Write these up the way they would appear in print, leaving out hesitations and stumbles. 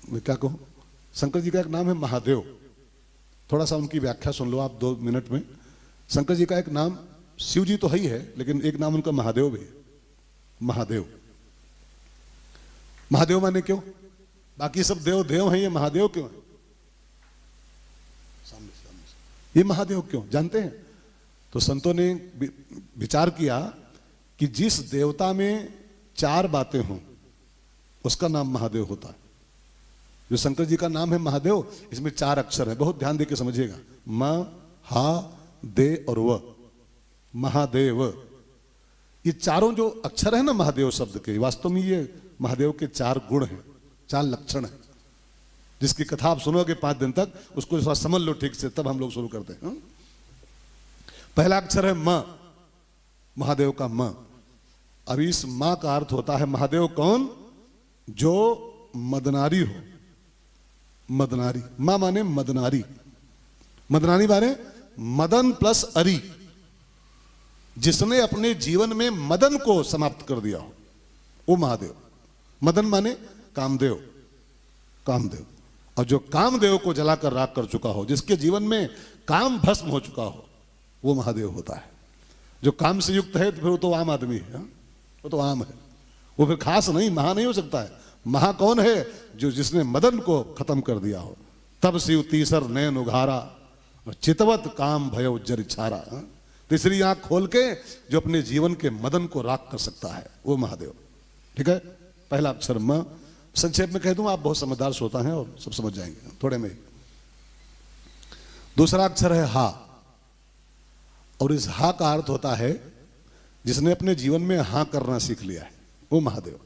मैं क्या कहूँ, शंकर जी का एक नाम है महादेव। थोड़ा सा उनकी व्याख्या सुन लो आप 2 मिनट में। शंकर जी का एक नाम, शिव जी तो है ही है, लेकिन एक नाम उनका महादेव भी है। महादेव, महादेव माने क्यों? बाकी सब देव देव हैं, ये महादेव क्यों है? ये महादेव क्यों जानते हैं? तो संतों ने विचार किया कि जिस देवता में 4 बातें हों उसका नाम महादेव होता है। जो शंकर जी का नाम है महादेव, इसमें 4 अक्षर है, बहुत ध्यान देकर समझिएगा। म, हा, दे और व, महादेव। ये चारों जो अक्षर है ना महादेव शब्द के, वास्तव में ये महादेव के 4 गुण हैं, 4 लक्षण हैं, जिसकी कथा आप सुनोगे 5 दिन तक, उसको थोड़ा समझ लो ठीक से, तब हम लोग शुरू करते हैं। पहला अक्षर है म, महादेव का म। अब इस मां का अर्थ होता है महादेव कौन? जो मदनारी हो। मदनारी, मां माने मदनारी, मदनारी माने मदन प्लस अरी, जिसने अपने जीवन में मदन को समाप्त कर दिया हो, वो महादेव। मदन माने कामदेव, कामदेव। और जो कामदेव को जलाकर राख कर चुका हो, जिसके जीवन में काम भस्म हो चुका हो, वो महादेव होता है। जो काम से युक्त है तो फिर वो तो आम आदमी है, वो तो आम है, वो फिर खास नहीं, महा नहीं हो सकता है। महा कौन है? जो जिसने मदन को खत्म कर दिया हो। तब शिव तीसर नयन उघारा, चितवत काम भयो जर छारा। तीसरी आंख खोल के जो अपने जीवन के मदन को राख कर सकता है, वो महादेव। ठीक है, पहला अक्षर म। संक्षेप में कह दूं, आप बहुत समझदार श्रोता हैं और सब समझ जाएंगे थोड़े में। दूसरा अक्षर है हा, और इस हा का अर्थ होता है जिसने अपने जीवन में हां करना सीख लिया है, वो महादेव।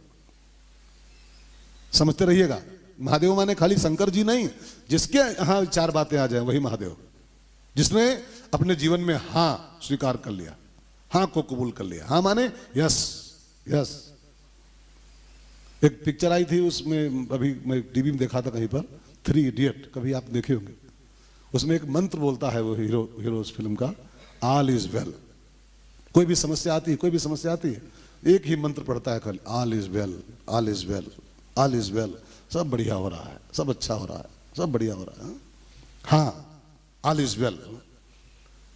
समझते रहिएगा, महादेव माने खाली शंकर जी नहीं, जिसके यहां 4 बातें आ जाए वही महादेव। जिसने अपने जीवन में हां स्वीकार कर लिया, हां को कबूल कर लिया। हां माने यस, यस। एक पिक्चर आई थी, उसमें अभी मैं टीवी में देखा था कहीं पर, 3 इडियट, कभी आप देखे होंगे। उसमें एक मंत्र बोलता है वो हीरो उस फिल्म का, ऑल इज वेल। कोई भी समस्या आती है, कोई भी समस्या आती है, एक ही मंत्र पढ़ता है खाली, all is well, all is well, all is well. सब बढ़िया हो रहा है, सब अच्छा हो रहा है, सब बढ़िया हो रहा है। हाँ, ऑल इज वेल।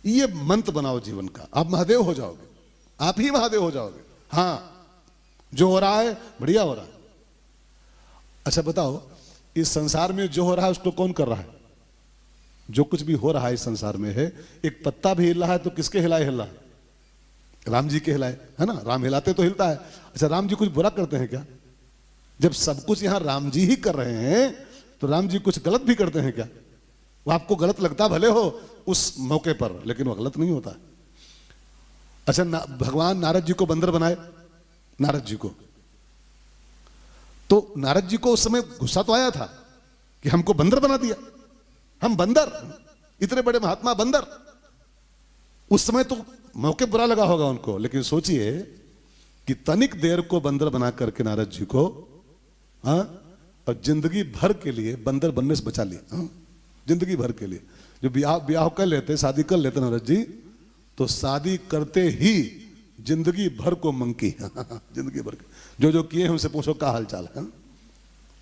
ये मंत्र बनाओ जीवन का, आप महादेव हो जाओगे, आप ही महादेव हो जाओगे। हाँ, जो हो रहा है बढ़िया हो रहा है। अच्छा बताओ, इस संसार में जो हो रहा है उसको कौन कर रहा है? जो कुछ भी हो रहा है इस संसार में है, एक पत्ता भी हिल रहा है तो किसके हिलाए हिल रहा है? राम जी के हिलाए, है ना? राम हिलाते तो हिलता है। अच्छा, राम जी कुछ बुरा करते हैं क्या? जब सब कुछ यहां राम जी ही कर रहे हैं तो राम जी कुछ गलत भी करते हैं क्या? वो आपको गलत लगता भले हो उस मौके पर, लेकिन वो गलत नहीं होता। अच्छा, भगवान नारद जी को बंदर बनाए, नारद जी को, तो नारद जी को उस समय गुस्सा तो आया था कि हमको बंदर बना दिया, हम बंदर, इतने बड़े महात्मा बंदर। उस समय तो मौके बुरा लगा होगा उनको, लेकिन सोचिए कि तनिक देर को बंदर बना करके नारद जी को, हाँ, और जिंदगी भर के लिए बंदर बनने से बचा लिया। हाँ? जिंदगी भर के लिए जो ब्याह कर लेते, शादी कर लेते नारद जी, तो शादी करते ही जिंदगी भर को मंकी, जिंदगी भर के जो किए हैं उनसे पूछो क्या हाल चाल है।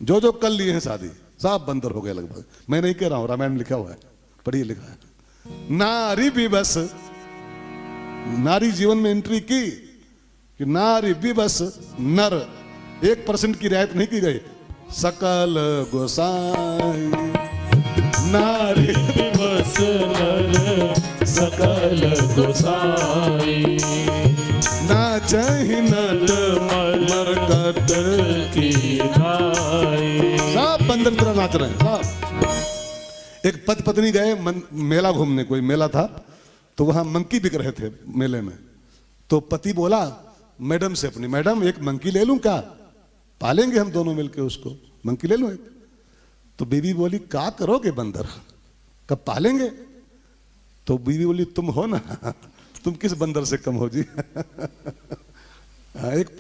जो जो कर लिए हैं शादी, सब बंदर हो गए लगभग। मैं नहीं कह रहा हूं, रामायण लिखा हुआ है, पढ़िए, लिखा है। नारी भी बस, नारी जीवन में एंट्री की कि नारी भी बस नर, 1% की रियायत नहीं की गई। सकल गोसाई नारी भी बस नर, सकल गोसाई ना चाही नट मरकट की नाई। सब बंदर तरह नाच रहे हैं सब। एक पति पत्नी गए मेला घूमने, कोई मेला था, तो वहां मंकी बिक रहे थे मेले में। तो पति बोला मैडम से अपनी, मैडम एक मंकी ले लूं क्या? पालेंगे हम दोनों मिलके उसको, मंकी ले लूं एक। तो बीवी बोली क्या करोगे बंदर, कब पालेंगे? तो बीवी बोली तुम हो ना, तुम किस बंदर से कम हो जी।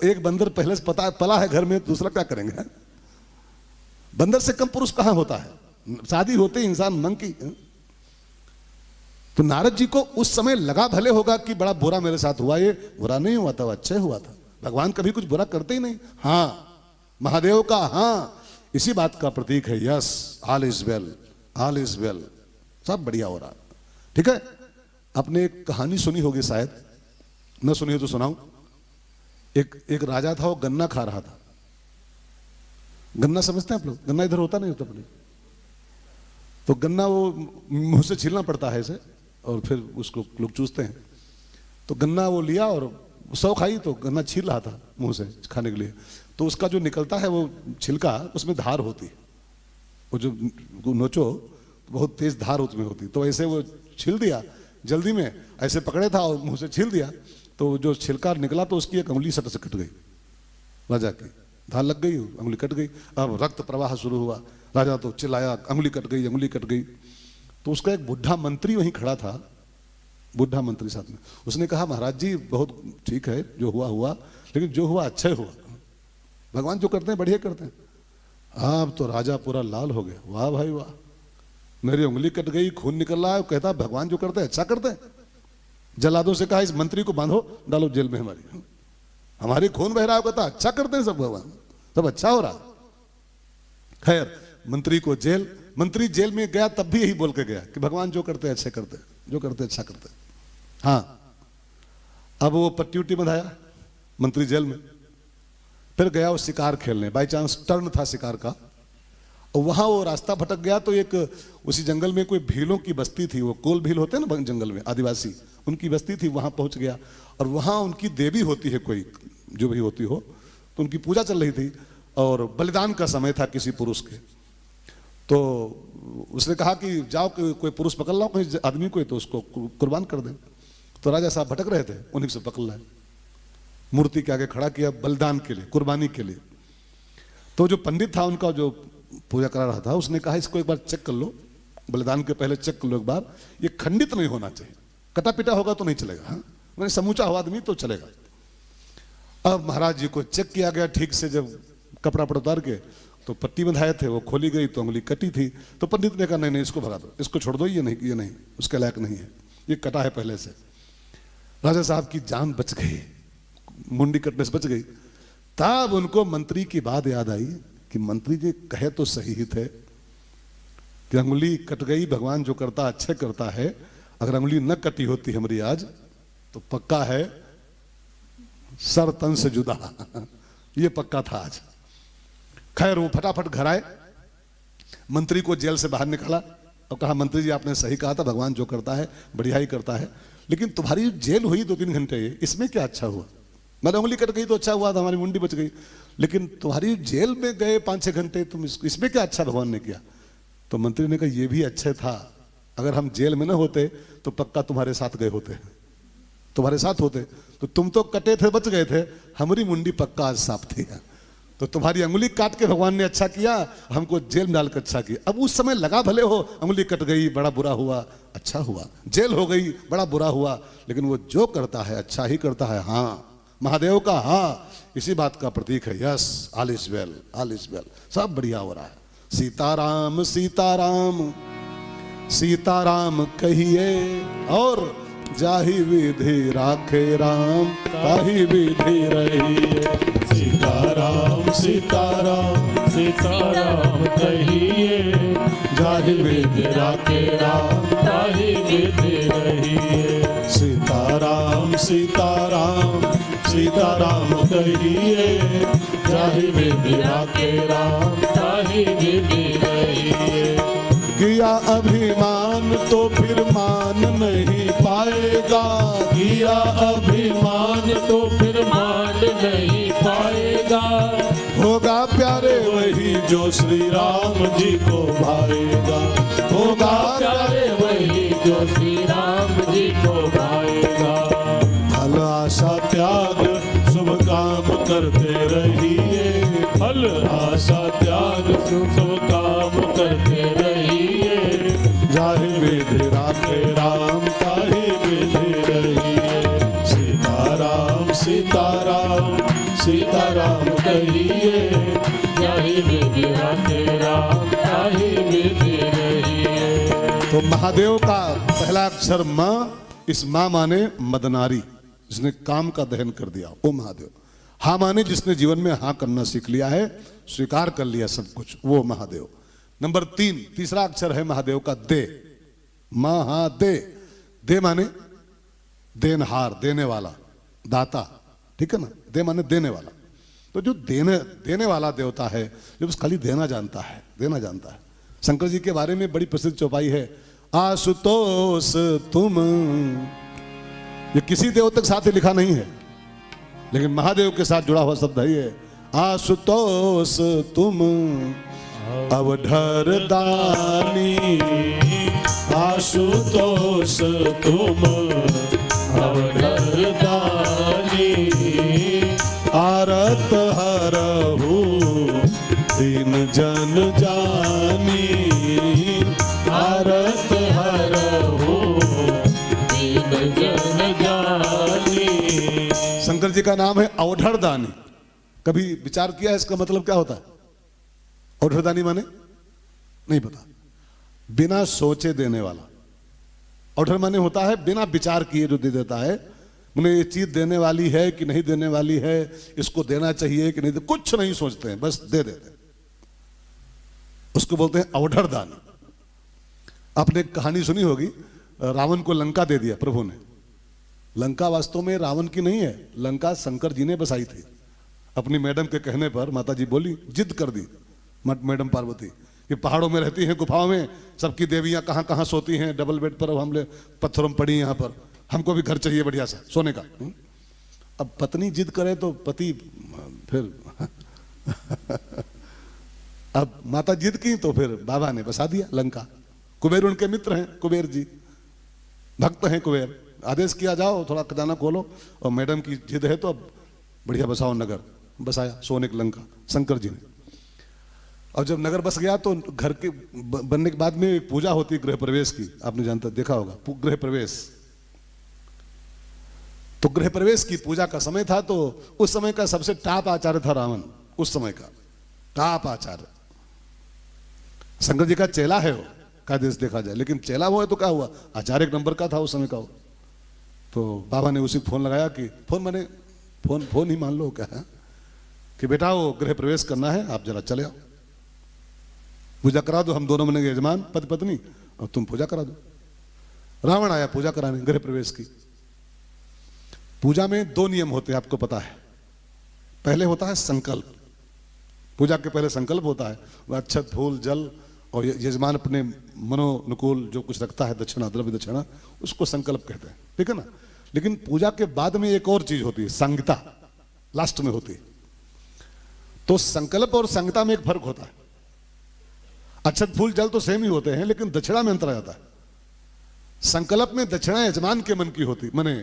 एक बंदर पहले से पला है घर में, दूसरा क्या करेंगे? बंदर से कम पुरुष कहां होता है? शादी होते ही इंसान मंकी। तो नारद जी को उस समय लगा भले होगा कि बड़ा बुरा मेरे साथ हुआ, ये बुरा नहीं हुआ था, अच्छा हुआ था। भगवान कभी कुछ बुरा करते ही नहीं। हाँ, महादेव का हाँ इसी बात का प्रतीक है yes, all is well, all is well, सब बढ़िया हो रहा। ठीक है, आपने एक कहानी सुनी होगी शायद, न सुनी हो तो सुनाऊं। एक राजा था, वो गन्ना खा रहा था। गन्ना समझते हैं आप लोग? गन्ना इधर होता नहीं होता अपने, तो गन्ना वो मुंह से छीलना पड़ता है ऐसे, और फिर उसको लोग चूसते हैं। तो गन्ना वो लिया और सौ खाई, तो गन्ना छील रहा था मुंह से खाने के लिए। तो उसका जो निकलता है वो छिलका, उसमें धार होती है, वो जो नोचो तो बहुत तेज धार उसमें होती। तो ऐसे वो छील दिया जल्दी में, ऐसे पकड़े था और मुंह से छील दिया, तो जो छिलका निकला तो उसकी एक उंगली सट से कट गई, राजा की धार लग गई, उंगली कट गई। अब रक्त प्रवाह शुरू हुआ, राजा तो चिल्लाया, उंगली कट गई, उंगली कट गई। तो उसका एक बुढ़ा मंत्री वहीं खड़ा था, बुढ़ा मंत्री साथ में, उसने कहा महाराज जी बहुत ठीक है, जो हुआ हुआ, लेकिन जो हुआ अच्छा हुआ, भगवान जो करते हैं बढ़िया करते हैं। अब तो राजा पूरा लाल हो गया, वाह भाई वाह, मेरी उंगली कट गई, खून निकल रहा है, कहता भगवान जो करते हैं अच्छा करते हैं। जल्लादों से कहा इस मंत्री को बांधो, डालो जेल में, हमारी खून बह रहा है, कहता अच्छा करते हैं सब, भगवान सब अच्छा हो रहा। खैर मंत्री को जेल, मंत्री जेल में गया तब भी यही बोल के गया कि भगवान जो करते हैं अच्छे करते हैं, जो करते हैं अच्छा करते हैं। हाँ, अब वो पट्टी उट्टी बंधाया मंत्री जेल में, फिर गया वो शिकार खेलने, बाई चांस टर्न था शिकार का, और वहां वो रास्ता भटक गया। तो एक उसी जंगल में कोई भीलों की बस्ती थी, वो कोल भील होते हैं ना जंगल में, आदिवासी, उनकी बस्ती थी, वहां पहुंच गया। और वहां उनकी देवी होती है कोई, जो भी होती हो, तो उनकी पूजा चल रही थी और बलिदान का समय था किसी पुरुष के। तो उसने कहा कि जाओ कोई पुरुष पकड़ लो कोई आदमी को, तो उसको कुर्बान कर दें। तो राजा साहब भटक रहे थे, उन्हीं से पकड़ लाए, मूर्ति के आगे खड़ा किया बलिदान के लिए, कुर्बानी के लिए। तो जो पंडित था उनका जो पूजा करा रहा था, उसने कहा इसको एक बार चेक कर लो, बलिदान के पहले चेक कर लो एक बार, ये खंडित नहीं होना चाहिए, कटा पिटा होगा तो नहीं चलेगा, हाँ मैंने समूचा हो आदमी तो चलेगा। अब महाराज जी को चेक किया गया ठीक से, जब कपड़ा वपड़ा उतार के तो पट्टी बंधाए थे, वो खोली गई तो उंगली कटी थी। तो पंडित ने कहा नहीं नहीं इसको भगा दो, इसको छोड़ दो, ये नहीं उसके लायक नहीं है, ये कटा है पहले से। राजा साहब की जान बच गई, मुंडी कटने से बच गई। तब उनको मंत्री की बात याद आई कि मंत्री जी कहे तो सही ही थे कि अंगुली कट गई, भगवान जो करता अच्छे करता है। अगर अंगुली न कटी होती हमारी आज तो पक्का है सर तन से जुदा, ये पक्का था आज। खैर वो फटाफट घर आए, मंत्री को जेल से बाहर निकाला और कहा मंत्री जी आपने सही कहा था, भगवान जो करता है बढ़िया ही करता है, लेकिन तुम्हारी जेल हुई 2-3 घंटे, इसमें क्या अच्छा हुआ? मेरी उंगली कट गई तो अच्छा हुआ था, हमारी मुंडी बच गई, लेकिन तुम्हारी जेल में गए 5-6 घंटे, तुम इसमें क्या अच्छा भगवान ने किया? तो मंत्री ने कहा ये भी अच्छा था, अगर हम जेल में ना होते तो पक्का तुम्हारे साथ गए होते, तुम्हारे साथ होते। तो तुम तो कटे थे बच गए थे, हमारी मुंडी पक्का आज साफ थी। तो तुम्हारी अंगुली काट के भगवान ने अच्छा किया, हमको जेल में डालकर अच्छा किया। अब उस समय लगा भले हो अंगुली कट गई बड़ा बुरा हुआ, अच्छा हुआ, जेल हो गई बड़ा बुरा हुआ, लेकिन वो जो करता है अच्छा ही करता है। हाँ महादेव का हाँ इसी बात का प्रतीक है yes, all is well, all is well, सब बढ़िया हो रहा है। सीताराम सीताराम सीताराम कहिए और जाहि विधि राखे राम ताहि विधि रहिए। सीताराम सीताराम सीताराम कहिए, जाहि विधि राखे राम ताहि विधि रहिए। सीताराम सीताराम सीताराम कहिए, जाहि विधि राखे राम ताहि विधि रहिए। किया अभिमान तो फिर मान नहीं पाएगा, किया अभिमान तो फिर मान नहीं पाएगा। होगा प्यारे वही जो श्री राम जी को भाएगा, होगा प्यारे वही जो श्री राम जी को भाएगा। फल आशा त्याग शुभ काम करते रहिए, फल आशा त्याग शुभ काम करते रहिए। जाहि विधि राखे राम ताहि विधि रहिए। सीताराम सीताराम सीताराम कहिए, जाहि विधि राखे राम ताहि विधि रहिए। तो महादेव का पहला अक्षर मां, इस मां माने मदनारी, जिसने काम का दहन कर दिया, ओ महादेव। हाँ माने जिसने जीवन में हाँ करना सीख लिया है, स्वीकार कर लिया सब कुछ, वो महादेव। नंबर 3, तीसरा अक्षर है महादेव का दे। महादे, दे माने देनहार, देने वाला, दाता, ठीक है ना। दे माने देने वाला। तो जो देने वाला देवता है, जो बस खाली देना जानता है, देना जानता है। शंकर जी के बारे में बड़ी प्रसिद्ध चौपाई है, आशुतोष तुम। ये किसी देवता के साथ ही लिखा नहीं है, लेकिन महादेव के साथ जुड़ा हुआ शब्द है ये, आशुतोष तुम अवधर दानी। आशुतोष तुम अवधर दानी, आरत हरहु दीन जन जानी। आरत हरहु दीन जन जानी। शंकर जी का नाम है अवधर दानी। कभी विचार किया है इसका मतलब क्या होता है? अवधर दानी माने नहीं पता, बिना सोचे देने वाला। अवधर माने होता है बिना विचार किए जो दे देता है। मैंने ये चीज देने वाली है कि नहीं देने वाली है, इसको देना चाहिए कि नहीं, कुछ नहीं सोचते हैं, बस दे देते हैं। उसको बोलते हैं अवधर दानी। आपने एक कहानी सुनी होगी, रावण को लंका दे दिया प्रभु ने। लंका वास्तव में रावण की नहीं है, लंका शंकर जी ने बसाई थी। अपनी मैडम के कहने पर माता जी बोली, जिद कर दी मैडम पार्वती कि पहाड़ों में रहती हैं, गुफाओं में, सबकी देवियां कहाँ कहाँ सोती हैं, डबल बेड पर, हमले पत्थरों में पड़ी यहाँ पर, हमको भी घर चाहिए बढ़िया सा सोने का। अब पत्नी जिद करे तो पति फिर अब माता जिद की तो फिर बाबा ने बसा दिया लंका। कुबेर उनके मित्र हैं, कुबेर जी भक्त हैं कुबेर। आदेश किया जाओ थोड़ा खजाना खोलो, और मैडम की जिद है तो अब बढ़िया बसाओ नगर। बसाया सोने की लंका शंकर जी ने। और जब नगर बस गया तो घर के बनने के बाद में एक पूजा होती है गृह प्रवेश की, आपने जानता देखा होगा गृह प्रवेश। तो गृह प्रवेश की पूजा का समय था, तो उस समय का सबसे टॉप आचार्य था रावण। उस समय का टॉप आचार्य शंकर जी का चेला है वो, का देश देखा जाए, लेकिन चेला वो है तो क्या हुआ, आचार्य एक नंबर का था उस समय का वो। तो बाबा ने उसी फोन लगाया कि फोन ही मान लो क्या है कि बेटा वो गृह प्रवेश करना है, आप जरा चले आओ, पूजा करा दो, हम दोनों बनेंगे यजमान पति पत्नी, और तुम पूजा करा दो। रावण आया पूजा कराने गृह प्रवेश की। पूजा में 2 नियम होते हैं, आपको पता है। पहले होता है संकल्प, पूजा के पहले संकल्प होता है, वह अक्षत फूल जल, और यजमान अपने मनोनुकूल जो कुछ रखता है दक्षिणा, द्रव्य दक्षिणा, उसको संकल्प कहते हैं, ठीक है ना। लेकिन पूजा के बाद में एक और चीज होती है, संगता, लास्ट में होती है। तो संकल्प और संगता में एक फर्क होता है। अक्षत फूल जल तो सेम ही होते हैं, लेकिन दक्षिणा में अंतर आ जाता है। संकल्प में दक्षिणा यजमान के मन की होती, माने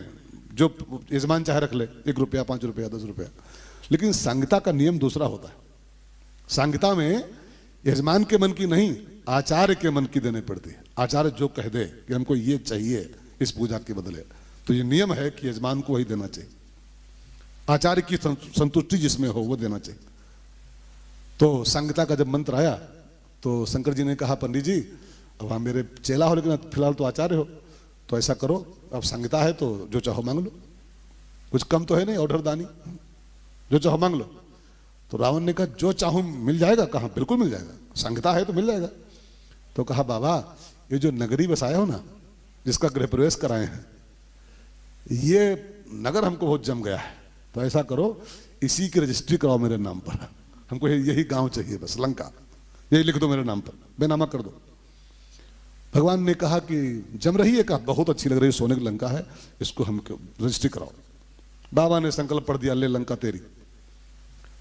जो यजमान चाहे रख ले, 1 रुपया 5 रुपया 10 रुपया। लेकिन संगता का नियम दूसरा होता है। संगता में यजमान के मन की नहीं, आचार्य के मन की देनी पड़ती है। आचार्य जो कह दे कि हमको ये चाहिए इस पूजा के बदले, तो ये नियम है कि यजमान को वही देना चाहिए। आचार्य की संतुष्टि जिसमें हो वो देना चाहिए। तो संगता का जब मंत्र आया तो शंकर जी ने कहा, पंडित जी अब आप मेरे चेला हो लेकिन फिलहाल तो आचार्य हो, तो ऐसा करो, अब संगता है तो जो चाहो मांग लो, कुछ कम तो है नहीं, ऑर्डर दानी, जो चाहो मांग लो। तो रावण ने कहा जो चाहूं मिल जाएगा। कहा बिल्कुल मिल जाएगा, संगता है तो मिल जाएगा। तो कहा बाबा ये जो नगरी बसाए हो ना, जिसका गृह प्रवेश कराए हैं, ये नगर हमको बहुत जम गया है, तो ऐसा करो इसी की रजिस्ट्री कराओ मेरे नाम पर, हमको यही गांव चाहिए बस, लंका, यही लिख दो मेरे नाम पर, बेनामा कर दो। भगवान ने कहा कि जम रही है, कहा बहुत अच्छी लग रही है, सोने की लंका है, इसको हमको रजिस्ट्री कराओ। बाबा ने संकल्प पढ़ दिया, ले लंका तेरी।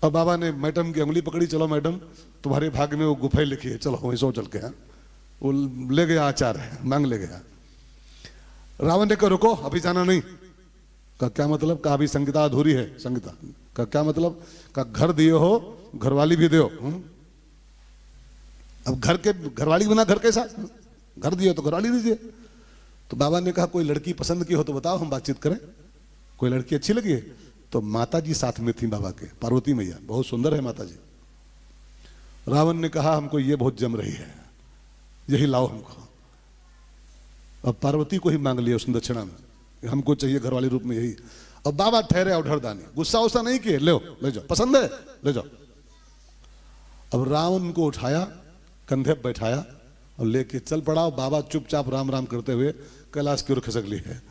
अब बाबा ने मैडम की उंगली पकड़ी, चलो मैडम तुम्हारे भाग में वो गुफा लिखी है, चलो वहीं सो चल के। हैं वो ले गया आचार्य, मांग ले गया। रावण ने कहा रुको अभी जाना नहीं। का क्या मतलब? कहा अभी संगीता अधूरी है। संगीता का क्या मतलब? का घर दिए हो घरवाली भी दो। अब घरवाली बिना घर कैसा? घर दिए तो घरवाली दीजिए। तो बाबा ने कहा कोई लड़की पसंद की हो तो बताओ, हम बातचीत करें। कोई लड़की अच्छी लगी है? तो माता जी साथ में थी बाबा के, पार्वती मैया, बहुत सुंदर है माता जी। रावण ने कहा हमको ये बहुत जम रही है, यही लाओ हमको। अब पार्वती को ही मांग लिया उसने दक्षिणा में, हमको चाहिए घरवाली रूप में यही। और बाबा ठहरे औढ़रदानी, गुस्सा उस्सा नहीं किए, ले जाओ, पसंद है ले जाओ। अब रावण को उठाया, कंधे पर बैठाया और लेके चल पड़ा। बाबा चुपचाप राम राम करते हुए कैलाश की ओर खिसक ली है,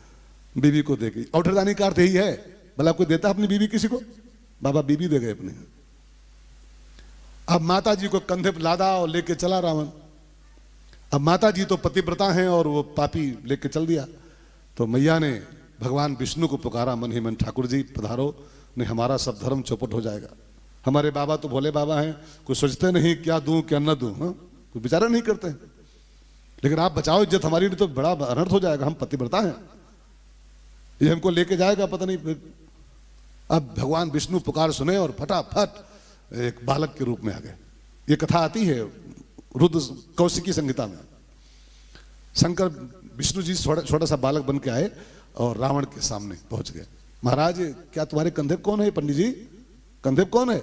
बीवी को देगी। औढ़रदानी का अर्थ यही है, भला कोई देता अपनी बीवी किसी को? बाबा बीवी दे गए अपनी। अब माता जी को कंधे पर लादा और लेके चला रावण। अब माता जी तो पतिव्रता हैं और वो पापी लेके चल दिया। तो मैया ने भगवान विष्णु को पुकारा मन ही मन, ठाकुर जी पधारो, नहीं हमारा सब धर्म चौपट हो जाएगा। हमारे बाबा तो भोले बाबा हैं, कोई सोचते नहीं क्या दूं क्या न दूं, कोई विचारा नहीं करते, लेकिन आप बचाओ इज्जत हमारी, तो बड़ा अनर्थ हो जाएगा, हम पतिव्रता हैं, ये हमको लेके जाएगा पता नहीं। अब भगवान विष्णु पुकार सुने और फटाफट एक बालक के रूप में आ गए। ये कथा आती है रुद्र कौशिकी संहिता में। शंकर विष्णु जी छोटा सा बालक बन के आए और रावण के सामने पहुंच गए। महाराज क्या तुम्हारे कंधे कौन है? पंडित जी कंधे कौन है?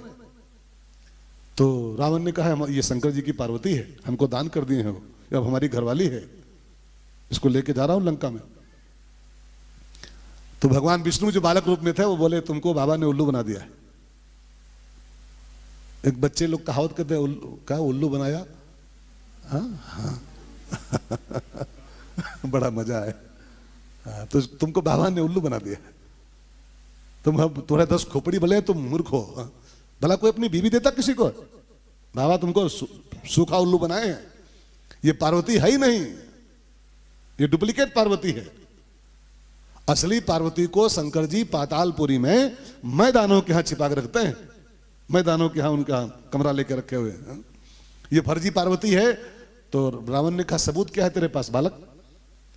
तो रावण ने कहा ये शंकर जी की पार्वती है, हमको दान कर दिए हैं, अब हमारी घरवाली है, इसको लेके जा रहा हूं लंका में। तो भगवान विष्णु जो बालक रूप में थे वो बोले तुमको बाबा ने उल्लू बना दिया है। एक बच्चे लोग कहावत करते हैं क्या उल्लू बनाया? हाँ बड़ा मजा है। तो तुमको बाबा ने उल्लू बना दिया, तुम्हारे 10 खोपड़ी भले तुम मूर्ख हो, भला कोई अपनी बीवी देता किसी को? बाबा तुमको सूखा उल्लू बनाए हैं। ये पार्वती है ही नहीं, ये डुप्लीकेट पार्वती है। असली पार्वती को शंकर जी पातालपुरी में मैदानों के यहां छिपा के रखते हैं, मैदानों के यहां उनका कमरा लेके रखे हुए हैं। ये फर्जी पार्वती है। तो रावण ने कहा सबूत क्या है तेरे पास बालक?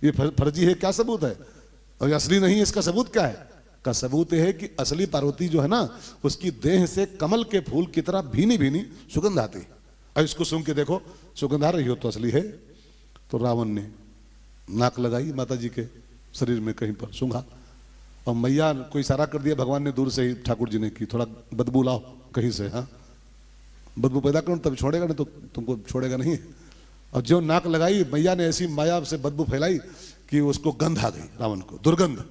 ये फर्जी है, क्या सबूत है? और ये असली नहीं है, इसका सबूत क्या है? का सबूत है कि असली पार्वती जो है ना, उसकी देह से कमल के फूल की तरह भीनी भीनी सुगंध आती है। और इसको सुन के देखो, सुगंध आ रही हो तो असली है। तो रावण ने नाक लगाई माता जी के शरीर में कहीं पर, सूंघा, और मैया को इशारा कर दिया भगवान ने दूर से ही, ठाकुर जी ने की थोड़ा बदबू लाओ कहीं से, हाँ बदबू पैदा करो तब छोड़ेगा, नहीं तो तुमको छोड़ेगा नहीं। और जो नाक लगाई मैया ने, ऐसी माया से बदबू फैलाई कि उसको गंध आ गई, रावण को दुर्गंध।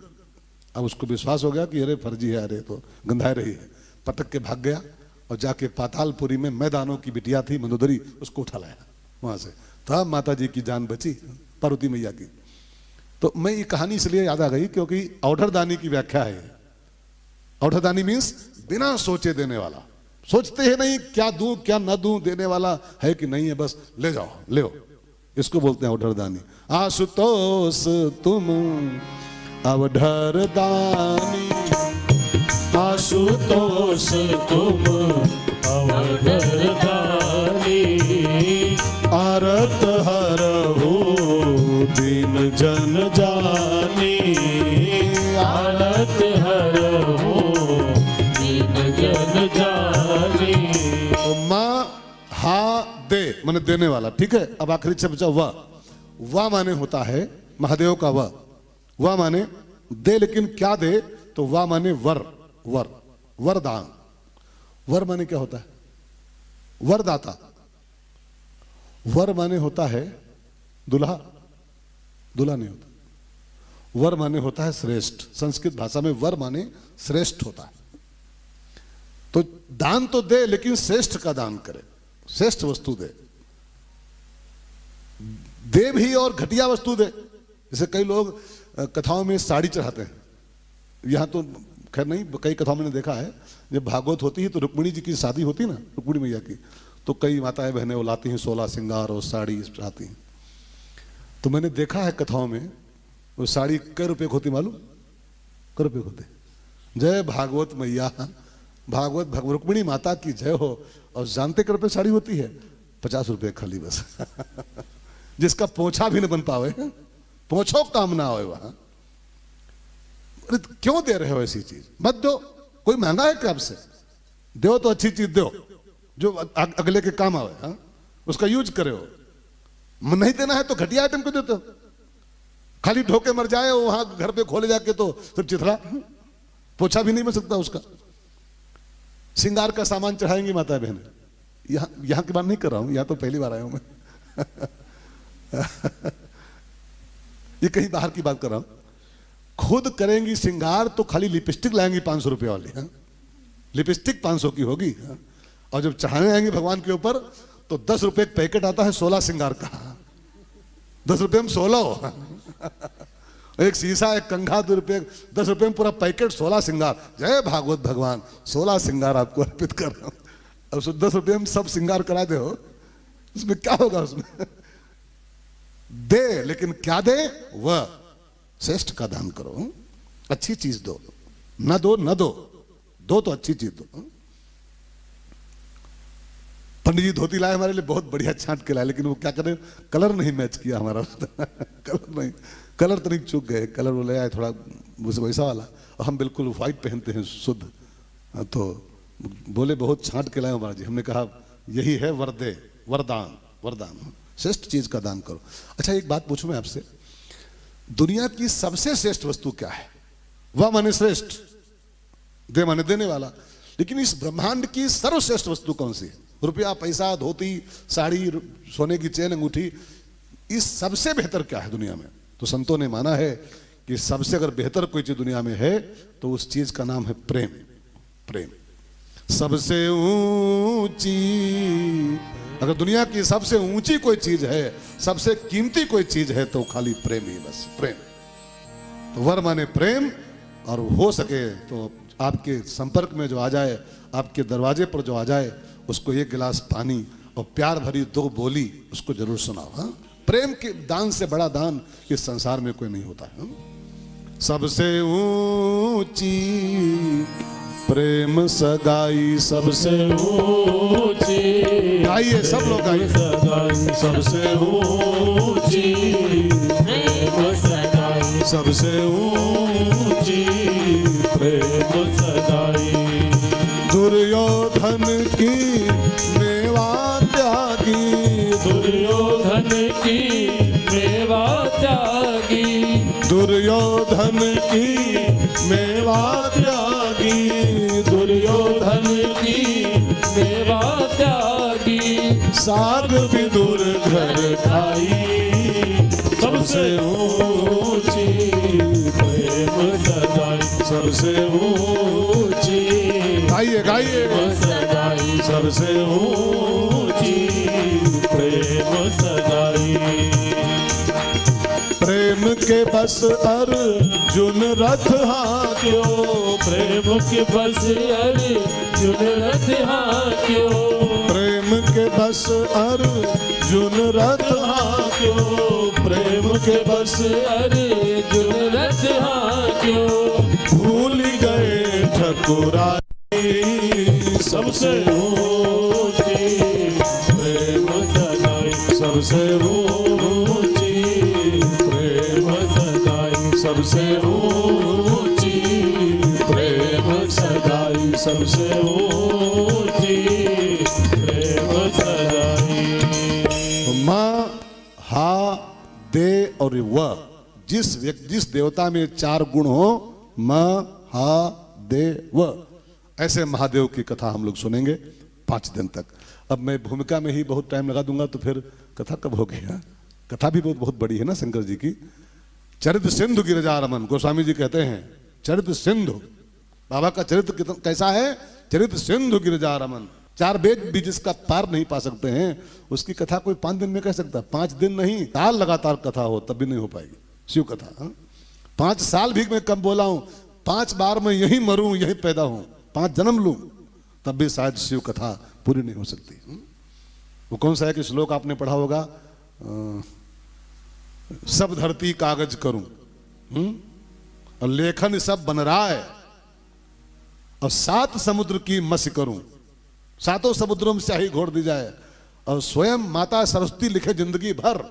अब उसको विश्वास हो गया कि अरे फर्जी है, अरे तो गंधा रही है। पटक के भाग गया और जाके पातालपुरी में मैदानों की बिटिया थी मंदोदरी, उसको उठा लाया वहां से। तब माता जी की जान बची, पार्वती मैया की। तो मैं ये कहानी इसलिए याद आ गई क्योंकि औढ़रदानी की व्याख्या है। औढ़रदानी मीन्स बिना सोचे देने वाला, सोचते हैं नहीं क्या दूं क्या न दूं, देने वाला है कि नहीं है, बस ले जाओ ले, इसको बोलते हैं औढ़रदानी। आशुतोष तुम अवढ़रदानी, आशुतोष तुम अवढ़रदानी, आरत हरहु दीन जन जानी, आरत हरहु दीन जन जानी। माँ हा दे माने देने वाला, ठीक है। अब आखिरी से बचा वाह माने होता है महादेव का वाह माने दे, लेकिन क्या दे? तो वाह माने वरदान। वर माने क्या होता है? वरदाता। वर माने होता है दुल्हा नहीं होता। वर माने होता है श्रेष्ठ। संस्कृत भाषा में वर माने श्रेष्ठ होता है। तो दान तो दे, लेकिन श्रेष्ठ का दान करे, श्रेष्ठ वस्तु दे भी और घटिया वस्तु दे। जैसे कई लोग कथाओं में साड़ी चढ़ाते हैं, यहां तो खैर नहीं, कई कथाओं में देखा है जब भागवत होती है तो रुक्मिणी जी की शादी होती है ना, रुक्मिणी मैया की, तो कई माताएं बहनें वो लाती हैं 16 श्रृंगार और साड़ी चढ़ाती हैं। तो मैंने देखा है कथाओं में वो साड़ी कै रुपए की होती मालूम? कै रुपए होते? जय भागवत मैया, भागवत रुक्मिणी माता की जय हो। और जानते कै रुपए साड़ी होती है? 50 रुपए खाली बस जिसका पोछा भी न बन पावे, पोछो काम ना हो वहां। क्यों दे रहे हो ऐसी चीज? मत दो। कोई महंगा है क्या आपसे? दो तो अच्छी चीज दो जो अगले के काम आवे, हाँ? उसका यूज करे हो। नहीं देना है तो घटिया आइटम क्यों देते हो? खाली ढोके मर जाए वहां घर पे खोले जाके तो फिर चिथड़ा, पोछा भी नहीं बन सकता उसका। श्रृंगार का सामान चढ़ाएंगी माता बहन। यहां की बात नहीं कर रहा हूं, यहां तो पहली बार आया हूं मैं ये कहीं बाहर की बात कर रहा हूं। खुद करेंगी श्रृंगार तो खाली लिपस्टिक लाएंगी 500 रुपये वाली, हाँ? लिपस्टिक 500 की होगी, हाँ? और जब चढ़ाने आएंगे भगवान के ऊपर तो 10 रुपए एक पैकेट आता है 16 श्रृंगार का, 10 रुपये में 16 हो। एक शीशा, एक कंघा 2 रुपये, 10 रुपये में पूरा पैकेट 16 श्रृंगार। जय भागवत भगवान, 16 श्रृंगार आपको अर्पित कर रहा हूं। अब 10 रुपये में सब श्रृंगार करा दे हो, उसमें क्या होगा? उसमें दे, लेकिन क्या दे? वह श्रेष्ठ का दान करो, अच्छी चीज दो, न दो न दो, दो तो अच्छी चीज दो। पंडित जी धोती लाए हमारे लिए, बहुत बढ़िया छांट के लाए, लेकिन वो क्या करें, कलर नहीं मैच किया हमारा। कलर नहीं, कलर तो नहीं चूक गए, कलर वो ले आए थोड़ा वैसा वाला, और हम बिल्कुल व्हाइट पहनते हैं शुद्ध, तो बोले बहुत छांट के लाए महाराज जी। हमने कहा यही है वरदान, वरदान, श्रेष्ठ चीज का दान करो। अच्छा एक बात पूछूं मैं आपसे, दुनिया की सबसे श्रेष्ठ वस्तु क्या है? वह माने श्रेष्ठ, दे माने देने वाला, लेकिन इस ब्रह्मांड की सर्वश्रेष्ठ वस्तु कौन सी है? रुपया, पैसा, धोती, साड़ी, सोने की चेन, अंगूठी, इस सबसे बेहतर क्या है दुनिया में? तो संतों ने माना है कि सबसे अगर बेहतर कोई चीज दुनिया में है तो उस चीज का नाम है प्रेम। प्रेम सबसे ऊंची, अगर दुनिया की सबसे ऊंची कोई चीज है, सबसे कीमती कोई चीज है तो खाली प्रेम ही, बस प्रेम। तो वर माने प्रेम, और हो सके तो आपके संपर्क में जो आ जाए, आपके दरवाजे पर जो आ जाए, उसको एक गिलास पानी और प्यार भरी 2 बोली उसको जरूर सुनाओ। हाँ? प्रेम के दान से बड़ा दान इस संसार में कोई नहीं होता है। सबसे ऊंची प्रेम सगाई, सबसे ऊंची, गाइए सब लोग गाइए, सबसे ऊंची प्रेम सगाई, सबसे ऊंची प्रेम सगाई। दुर्योधन की मेवा त्यागी, दुर्योधन की मेवा त्यागी, दुर्योधन की मेवा त्यागी, दुर्योधन की मेवा त्यागी, साग विदुर घर खाई, सबसे ऊंची प्रेम सगाई, सबसे ऊंची गाइए गाइए, सगाई, सबसे ऊंची प्रेम सगाई। प्रेम के बस अर्जुन रथ हाक्यो, प्रेम के बस अर्जुन रथ हाक्यो, प्रेम के बस अर्जुन रथ हाक्यो, प्रेम के बस अर्जुन रथ हाक्यो, भूल गए ठकुराई, सबसे ऊंची प्रेम सगाई, सबसे ऊंची प्रेम सगाई, सबसे ऊंची प्रेम सगाई, सबसे ऊंची प्रेम सगाई। माँ, हा, दे और व, जिस देवता में 4 गुण हो, माँ, हा, दे, व, ऐसे महादेव की कथा हम लोग सुनेंगे 5 दिन तक। अब मैं भूमिका में ही बहुत टाइम लगा दूंगा तो फिर कथा कब होगी? कथा भी बहुत बड़ी है ना शंकर जी की। चरित्र सिंधु गिरिजा रमन, गोस्वामी जी कहते हैं चरित्र सिंधु, बाबा का चरित्र कैसा है? चरित्र सिंधु गिरिजा रमन। 4 वेद भी जिसका पार नहीं पा सकते हैं, उसकी कथा कोई 5 दिन में कह सकता? 5 दिन नहीं, साल लगातार कथा हो तब भी नहीं हो पाएगी शिव कथा। 5 साल भी मैं कम बोला हूं, 5 बार मैं यहीं मरूं, यहीं पैदा हूं, 5 जन्म लूं, तब भी शायद शिव कथा पूरी नहीं हो सकती। वो कौन सा है कि श्लोक आपने पढ़ा होगा? सब धरती कागज करूं, और लेखन सब बन रहा है, और 7 समुद्र की मत्स्य करूं, 7 समुद्रों में स्याही घोड़ दी जाए, और स्वयं माता सरस्वती लिखे जिंदगी भर,